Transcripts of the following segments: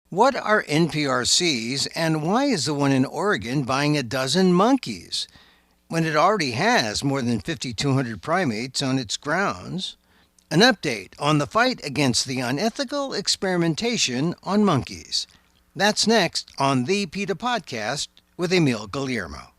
What are NPRCs and why is the one in Oregon buying a dozen monkeys when it already has more than 5,200 primates on its grounds? An update on the fight against the unethical experimentation on monkeys. That's next on the PETA podcast with Emil Guillermo.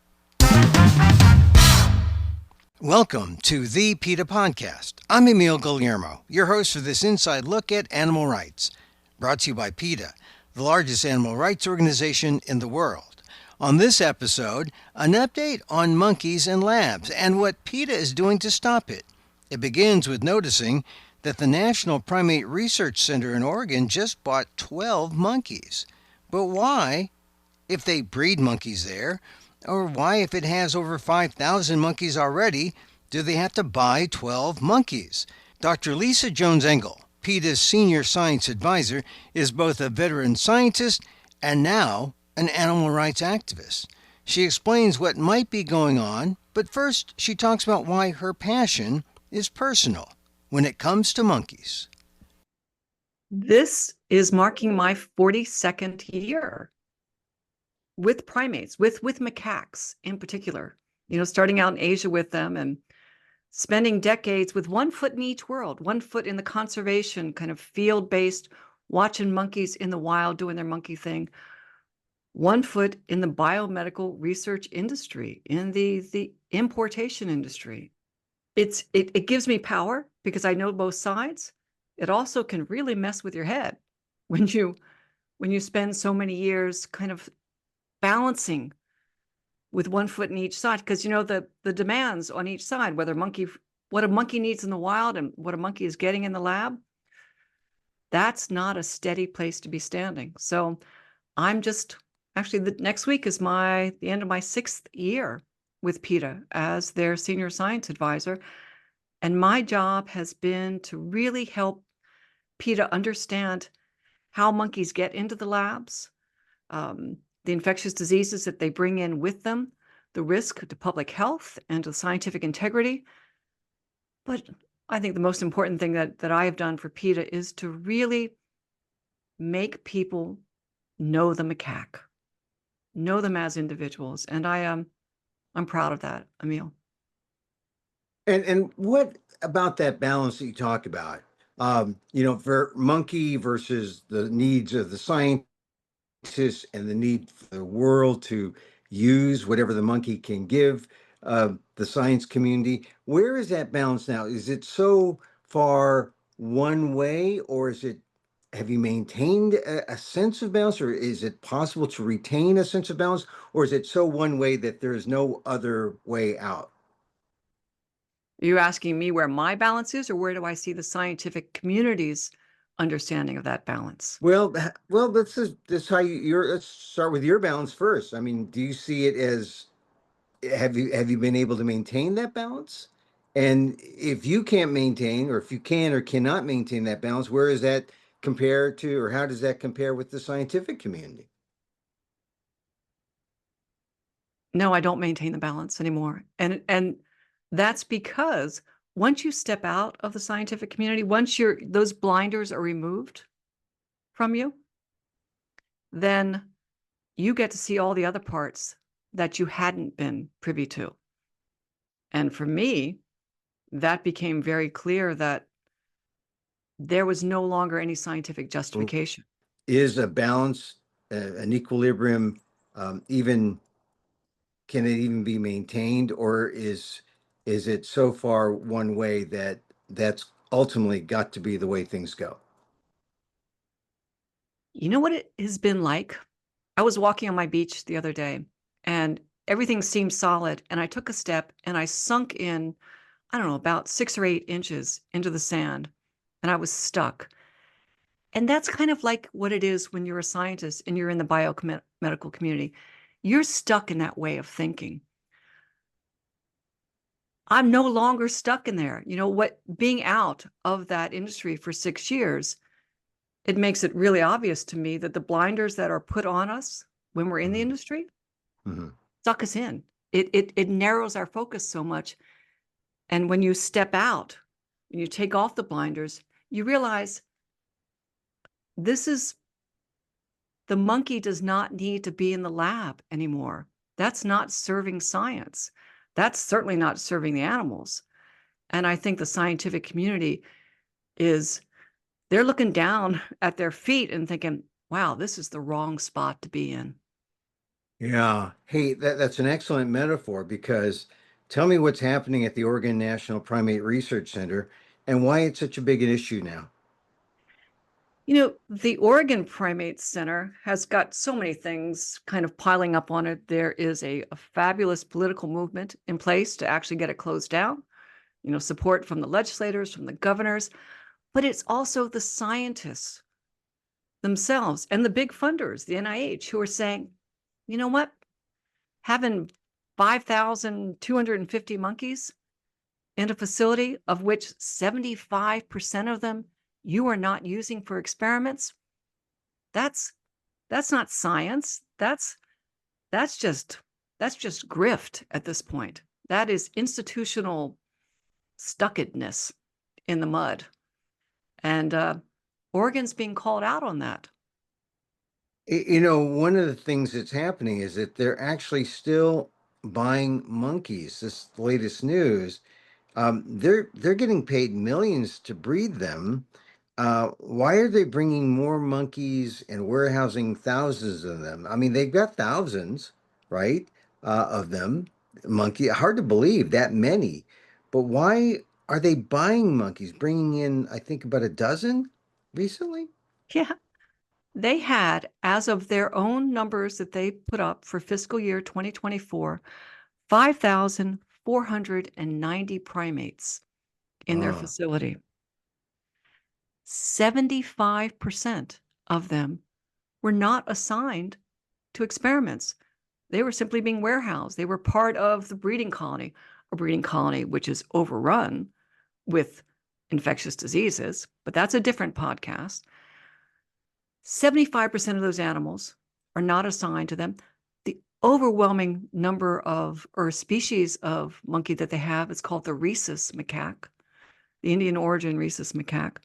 Welcome to the PETA podcast. I'm Emil Guillermo, your host for this inside look at animal rights, brought to you by PETA, the largest animal rights organization in the world. On this episode, an update on monkeys in labs and what PETA is doing to stop it. It begins with noticing that the National Primate Research Center in Oregon just bought 12 monkeys. But why, if they breed monkeys there, or why, if it has over 5,000 monkeys already, do they have to buy 12 monkeys? Dr. Lisa Jones Engel, PETA's senior science advisor, is both a veteran scientist and now an animal rights activist. She explains what might be going on, but first she talks about why her passion is personal when it comes to monkeys. This is marking my 42nd year with primates, with macaques in particular, starting out in Asia with them and spending decades with one foot in each world, one foot in the conservation kind of field-based, watching monkeys in the wild doing their monkey thing, one foot in the biomedical research industry, in the importation industry. It gives me power because I know both sides. It also can really mess with your head when you spend so many years kind of balancing with one foot in each side, because the demands on each side, what a monkey needs in the wild and what a monkey is getting in the lab, that's not a steady place to be standing. So I'm just actually, the next week is the end of my 6th year with PETA as their senior science advisor. And my job has been to really help PETA understand how monkeys get into the labs, the infectious diseases that they bring in with them, the risk to public health and to scientific integrity. But I think the most important thing that I have done for PETA is to really make people know the macaque, know them as individuals. And I'm proud of that, Emil. And what about that balance that you talk about? For monkey versus the needs of the scientists and the need for the world to use whatever the monkey can give the science community. Where is that balance now? Is it so far one way, or have you maintained a sense of balance, or is it possible to retain a sense of balance, or is it so one way that there is no other way out? Are you asking me where my balance is, or where do I see the scientific community's understanding of that balance? Well, this how let's start with your balance first. I mean, do you see it as have you been able to maintain that balance? And if you can't maintain, or if you can or cannot maintain that balance, where is that compared to, or how does that compare with the scientific community? No, I don't maintain the balance anymore. And that's because once you step out of the scientific community, once those blinders are removed from you, then you get to see all the other parts that you hadn't been privy to. And for me, that became very clear that there was no longer any scientific justification. Is a balance, an equilibrium, even can it even be maintained, or is it so far one way that that's ultimately got to be the way things go? You know what it has been like? I was walking on my beach the other day and everything seemed solid. And I took a step and I sunk in, I don't know, about 6 or 8 inches into the sand and I was stuck. And that's kind of like what it is when you're a scientist and you're in the biomedical community. You're stuck in that way of thinking. I'm no longer stuck in there. Being out of that industry for 6 years, it makes it really obvious to me that the blinders that are put on us when we're in the industry Mm-hmm. suck us in. It narrows our focus so much. And when you step out, when you take off the blinders, you realize this is The monkey does not need to be in the lab anymore. That's not serving science. That's certainly not serving the animals. And I think the scientific community they're looking down at their feet and thinking, wow, this is the wrong spot to be in. Yeah. Hey, that's an excellent metaphor because tell me what's happening at the Oregon National Primate Research Center and why it's such a big an issue now. The Oregon Primate Center has got so many things kind of piling up on it. There is a fabulous political movement in place to actually get it closed down, support from the legislators, from the governors, but it's also the scientists themselves and the big funders, the NIH, who are saying, you know what? Having 5,250 monkeys in a facility of which 75% of them you are not using for experiments, that's not science. That's just grift at this point. That is institutional stuckedness in the mud. And Oregon's being called out on that. One of the things that's happening is that they're actually still buying monkeys. This latest news, they're getting paid millions to breed them. Why are they bringing more monkeys and warehousing thousands of them? I mean, they've got thousands, right, of them. Monkey, hard to believe that many. But why are they buying monkeys? Bringing in, I think, about a dozen recently. Yeah. They had, as of their own numbers that they put up for fiscal year 2024, 5,490 primates in their Oh, facility. 75% of them were not assigned to experiments. They were simply being warehoused. They were part of the breeding colony, a breeding colony which is overrun with infectious diseases, but that's a different podcast. 75% of those animals are not assigned to them. The overwhelming number of, or species of monkey that they have is called the rhesus macaque, the Indian origin rhesus macaque.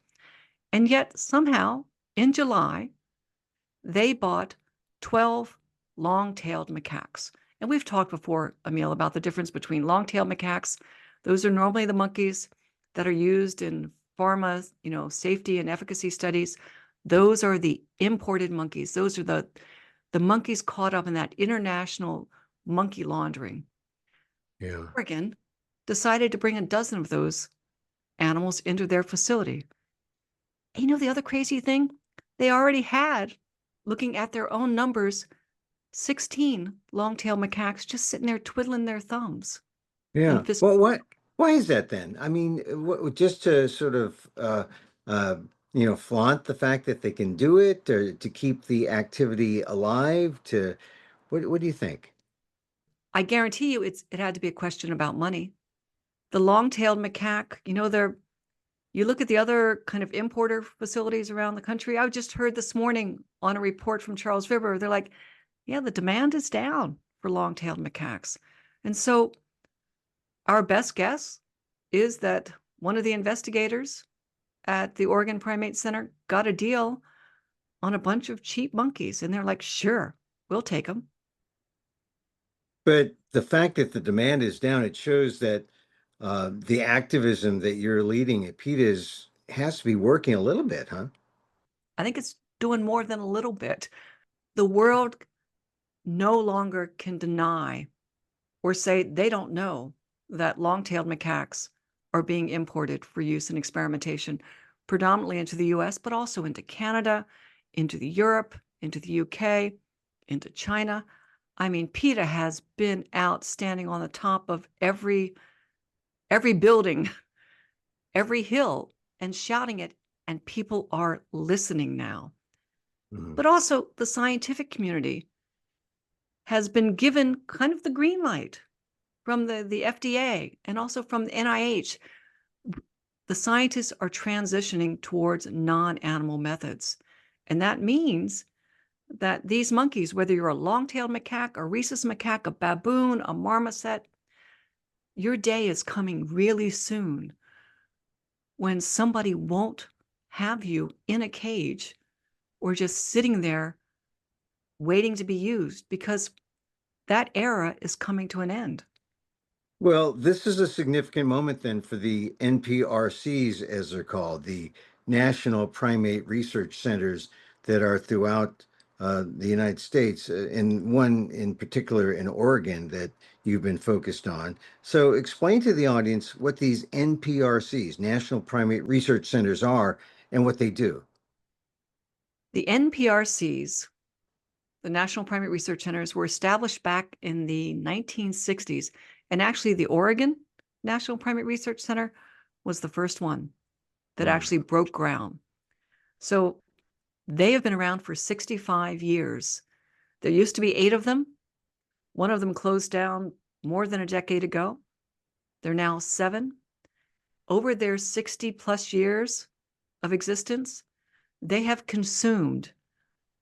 And yet somehow in July, they bought 12 long-tailed macaques. And we've talked before, Emil, about the difference between long-tailed macaques. Those are normally the monkeys that are used in pharma, safety and efficacy studies. Those are the imported monkeys. Those are the monkeys caught up in that international monkey laundering. yeah. Oregon decided to bring a dozen of those animals into their facility. And the other crazy thing? They already had, looking at their own numbers, 16 long-tailed macaques just sitting there twiddling their thumbs. In Yeah. fiscal. Well, why is that then? I mean, just to sort of uh, flaunt the fact that they can do it, or to keep the activity alive, to what do you think? I guarantee you it had to be a question about money. The long-tailed macaque, you look at the other kind of importer facilities around the country. I just heard this morning on a report from Charles River, they're like, yeah, the demand is down for long-tailed macaques. And so our best guess is that one of the investigators at the Oregon Primate Center got a deal on a bunch of cheap monkeys. And they're like, sure, we'll take them. But the fact that the demand is down, it shows that the activism that you're leading at PETA's has to be working a little bit, huh? I think it's doing more than a little bit. The world no longer can deny or say they don't know that long-tailed macaques are being imported for use in experimentation, predominantly into the US, but also into Canada, into Europe, into the UK, into China. I mean, PETA has been out standing on the top of every building, every hill, and shouting it, and people are listening now. Mhm. But also the scientific community has been given kind of the green light from the FDA and also from the NIH. The scientists are transitioning towards non-animal methods. And that means that these monkeys, whether you're a long-tailed macaque, a rhesus macaque, a baboon, a marmoset, your day is coming really soon when somebody won't have you in a cage or just sitting there waiting to be used because that era is coming to an end. Well, this is a significant moment then for the NPRCs, as they're called, the National Primate Research Centers that are throughout the United States, and one in particular in Oregon that you've been focused on. So, explain to the audience what these NPRCs, National Primate Research Centers, are and what they do. The NPRCs, the National Primate Research Centers, were established back in the 1960s. And actually, the Oregon National Primate Research Center was the first one that actually broke ground. So they have been around for 65 years. There used to be 8 of them. One of them closed down more than a decade ago. They're now 7. Over their 60 plus years of existence, they have consumed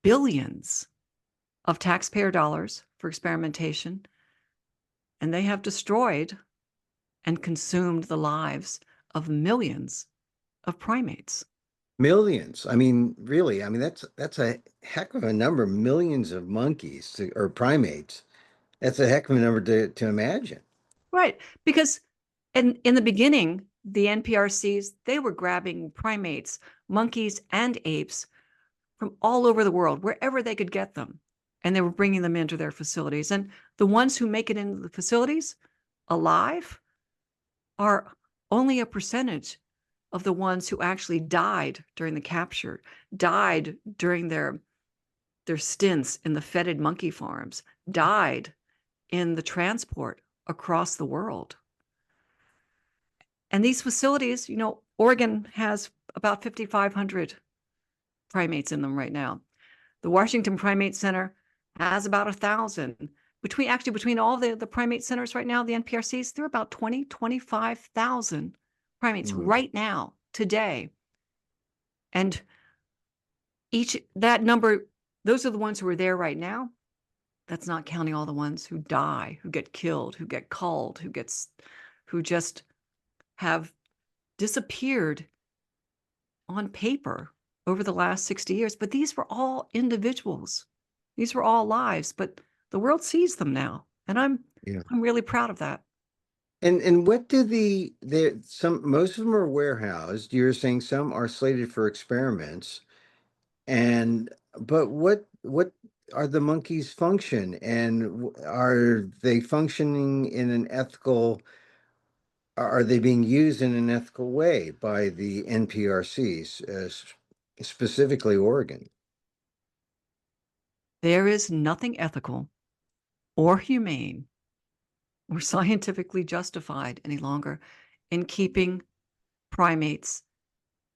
billions of taxpayer dollars for experimentation, and they have destroyed and consumed the lives of millions of primates. Millions. I mean, really, I mean, that's a heck of a number, millions of monkeys or primates. That's a heck of a number to imagine. Right, because in the beginning, the NPRCs, they were grabbing primates, monkeys, and apes from all over the world, wherever they could get them. And they were bringing them into their facilities. And the ones who make it into the facilities alive are only a percentage of the ones who actually died during the capture, died during their stints in the fetid monkey farms, died in the transport across the world. And these facilities, Oregon has about 5,500 primates in them right now. The Washington Primate Center has about 1,000. Between all the primate centers right now, the NPRCs, there are about 25,000 primates right now, today. And that number, those are the ones who are there right now. That's not counting all the ones who die, who get killed, who get culled, who just have disappeared on paper over the last 60 years. But these were all individuals. These were all lives, but the world sees them now. And I'm really proud of that. And what do most of them are warehoused. You're saying some are slated for experiments. But what are the monkeys function, and are they functioning in an ethical, are they being used in an ethical way by the NPRCs, specifically Oregon? There is nothing ethical or humane or scientifically justified any longer in keeping primates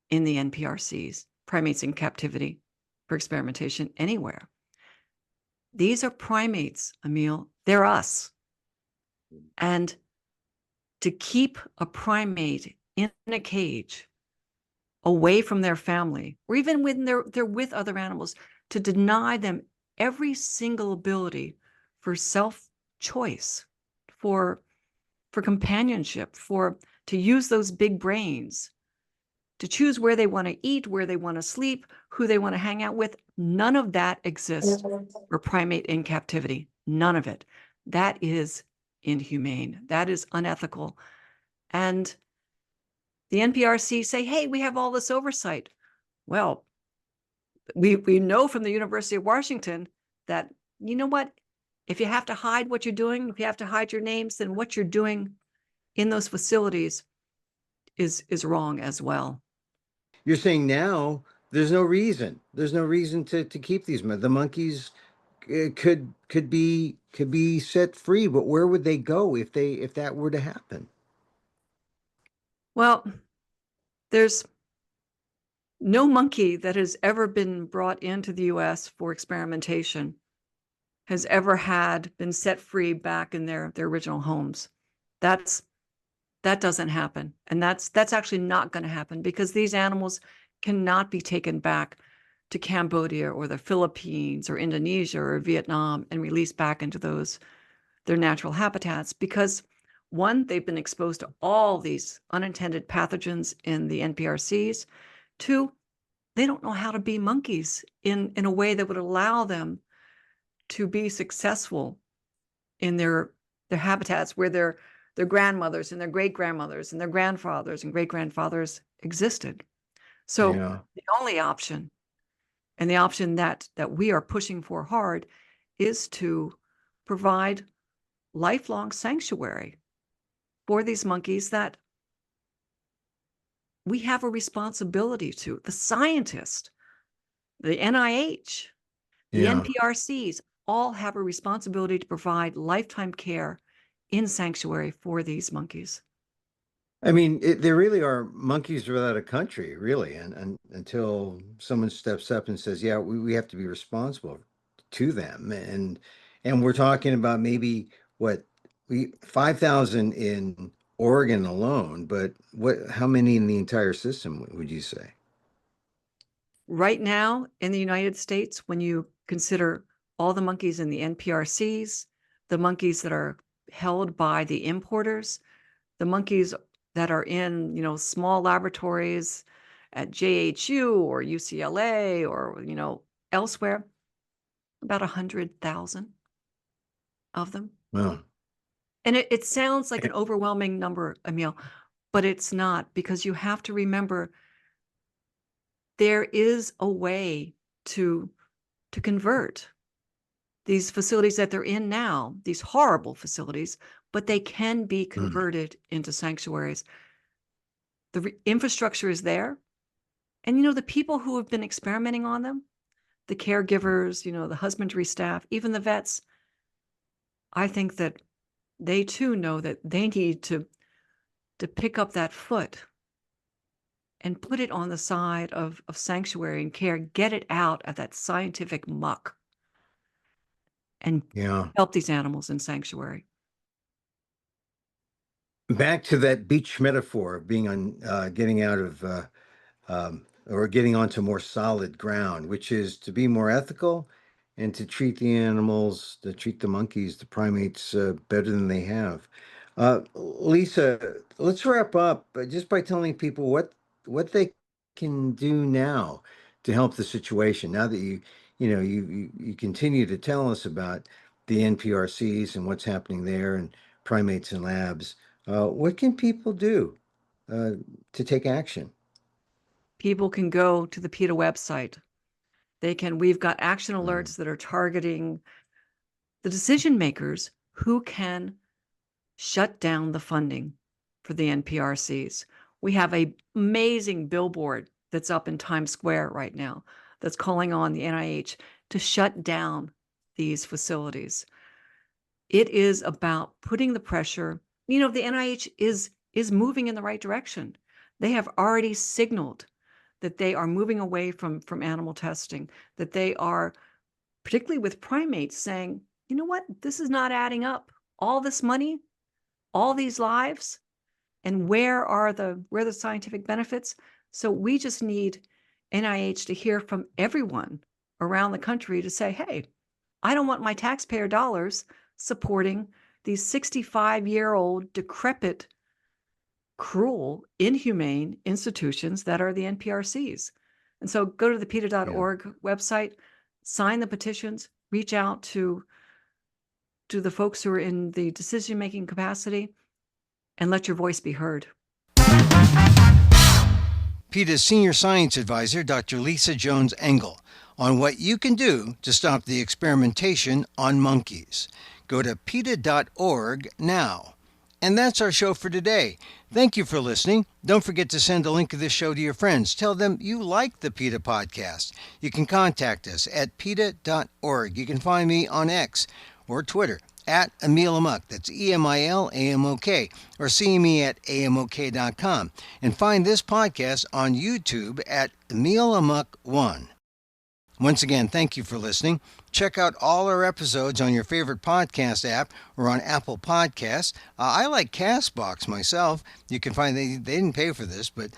in the NPRCs, primates in captivity for experimentation anywhere. These are primates, Emil. They're us. And to keep a primate in a cage away from their family, or even when they're with other animals, to deny them every single ability for self-choice, for companionship, to use those big brains, to choose where they want to eat, where they want to sleep, who they want to hang out with. None of that exists for primate in captivity. None of it. That is inhumane. That is unethical. And the NPRC say, hey, we have all this oversight. Well, we know from the University of Washington that, you know what? If you have to hide what you're doing, if you have to hide your names, then what you're doing in those facilities is wrong as well. You're saying now there's no reason. There's no reason to keep the monkeys. Could be set free, but where would they go if that were to happen? Well, there's no monkey that has ever been brought into the US for experimentation has ever been set free back in their original homes. That doesn't happen. And that's actually not going to happen, because these animals cannot be taken back to Cambodia or the Philippines or Indonesia or Vietnam and released back into their natural habitats, because one, they've been exposed to all these unintended pathogens in the NPRCs. Two, they don't know how to be monkeys in a way that would allow them to be successful in their habitats where their grandmothers and their great-grandmothers and their grandfathers and great-grandfathers existed. So Yeah. the only option, and the option that we are pushing for hard, is to provide lifelong sanctuary for these monkeys that we have a responsibility to. The scientists, the NIH, the Yeah. NPRCs all have a responsibility to provide lifetime care in sanctuary for these monkeys. I mean, there really are monkeys without a country, really, and until someone steps up and says, "Yeah, we have to be responsible to them," and we're talking about maybe what we 5,000 in Oregon alone, but how many in the entire system would you say? Right now in the United States, when you consider all the monkeys in the NPRCs, the monkeys that are held by the importers, the monkeys that are in, small laboratories at JHU or UCLA or, elsewhere, about 100,000 of them. Well, And it sounds like an overwhelming number, Emil, but it's not, because you have to remember there is a way to convert these facilities that they're in now, these horrible facilities, but they can be converted into sanctuaries. The infrastructure is there. And, the people who have been experimenting on them, the caregivers, the husbandry staff, even the vets, I think that they too know that they need to pick up that foot and put it on the side of sanctuary and care, get it out of that scientific muck and yeah. help these animals in sanctuary. Back to that beach metaphor of being on, getting out of, or getting onto more solid ground, which is to be more ethical and to treat the animals, to treat the monkeys, the primates, better than they have. Lisa, let's wrap up just by telling people what they can do now to help the situation. Now that you continue to tell us about the NPRCs and what's happening there and primates and labs, what can people do uh, to take action? People can go to the PETA website. We've got action Mm. alerts that are targeting the decision makers who can shut down the funding for the NPRCs. We have an amazing billboard that's up in Times Square right now that's calling on the NIH to shut down these facilities. It is about putting the pressure. The NIH is moving in the right direction. They have already signaled that they are moving away from animal testing, that they are, particularly with primates, saying, you know what, this is not adding up. All this money, all these lives, and where are the scientific benefits? So we just need NIH to hear from everyone around the country to say, hey, I don't want my taxpayer dollars supporting these 65-year-old decrepit, cruel, inhumane institutions that are the NPRCs. And so go to the PETA.org website, sign the petitions, reach out to the folks who are in the decision-making capacity, and let your voice be heard. PETA's Senior Science Advisor, Dr. Lisa Jones Engel, on what you can do to stop the experimentation on monkeys. Go to PETA.org now. And that's our show for today. Thank you for listening. Don't forget to send a link of this show to your friends. Tell them you like the PETA podcast. You can contact us at PETA.org. You can find me on X or Twitter at Emil Amok. That's EMILAMOK. Or see me at AMOK.com. And find this podcast on YouTube at Emil Amok 1. Once again, thank you for listening. Check out all our episodes on your favorite podcast app or on Apple Podcasts. I like CastBox myself. You can find they didn't pay for this, but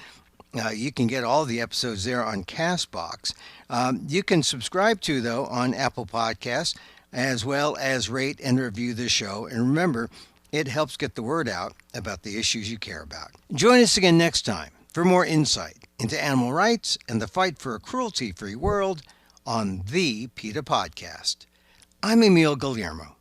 you can get all the episodes there on CastBox. You can subscribe to, though, on Apple Podcasts, as well as rate and review the show. And remember, it helps get the word out about the issues you care about. Join us again next time for more insight into animal rights and the fight for a cruelty-free world on the PETA Podcast. I'm Emil Guillermo.